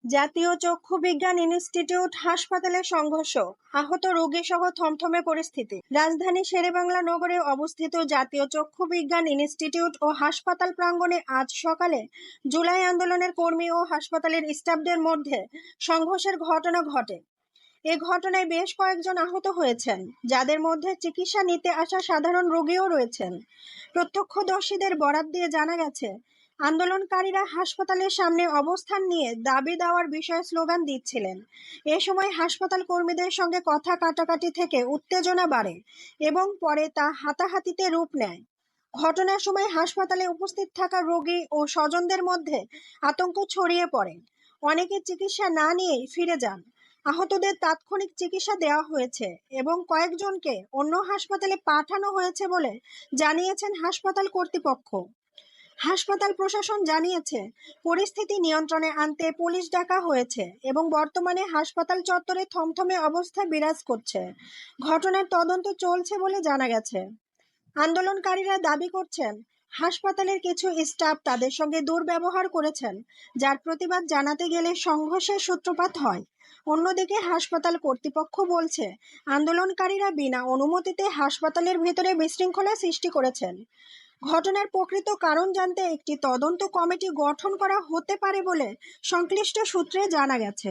জাতীয় চক্ষু বিজ্ঞান ইনস্টিটিউট হাসপাতালে সংঘর্ষ, আহত রোগী সহ থমথমে পরিস্থিতি। রাজধানী শেরেবাংলা নগরে অবস্থিত জাতীয় চক্ষু বিজ্ঞান ইনস্টিটিউট ও হাসপাতাল প্রাঙ্গণে আজ সকালে জুলাই আন্দোলনের কর্মী ও হাসপাতালের স্টাফদের মধ্যে সংঘর্ষের ঘটনা ঘটে। এ ঘটনায় বেশ কয়েকজন আহত হয়েছেন, যাদের মধ্যে চিকিৎসা নিতে আসা সাধারণ রোগীও রয়েছেন। প্রত্যক্ষদর্শীদের বরাত দিয়ে জানা গেছে, আন্দোলনকারীরা হাসপাতালের সামনে অবস্থান নিয়ে দাবি দেওয়ার বিষয়ে স্লোগান দিচ্ছিলেন। এ সময় হাসপাতাল কর্মীদের সঙ্গে কথা কাটাকাটি থেকে উত্তেজনা বাড়ে এবং পরে তা হাতাহাতিতে রূপ নেয়। ঘটনার সময় হাসপাতালে উপস্থিত থাকা রোগী ও স্বজনদের মধ্যে আতঙ্ক ছড়িয়ে পড়ে। অনেকে চিকিৎসা না নিয়েই ফিরে যান। আহতদের তাৎক্ষণিক চিকিৎসা দেওয়া হয়েছে এবং কয়েকজনকে অন্য হাসপাতালে পাঠানো হয়েছে বলে জানিয়েছেন হাসপাতাল কর্তৃপক্ষ। হাসপাতাল প্রশাসন জানিয়েছে, পরিস্থিতি নিয়ন্ত্রণে আনতে পুলিশ ডাকা হয়েছে এবং বর্তমানে হাসপাতাল চত্বরে থমথমে অবস্থা বিরাজ করছে। ঘটনার তদন্ত চলছে বলে জানা গেছে। আন্দোলনকারীরা দাবি করছেন, হাসপাতালের কিছু স্টাফ তাদের সঙ্গে দুর্ব্যবহার করেছেন, যার প্রতিবাদ জানাতে গেলে সংঘর্ষের সূত্রপাত হয়। অন্যদিকে হাসপাতাল কর্তৃপক্ষ বলছে, আন্দোলনকারীরা বিনা অনুমতিতে হাসপাতালের ভেতরে বিশৃঙ্খলা সৃষ্টি করেছেন। ঘটনার প্রকৃত কারণ জানতে একটি তদন্ত কমিটি গঠন করা হতে পারে বলে সংশ্লিষ্ট সূত্রে জানা গেছে।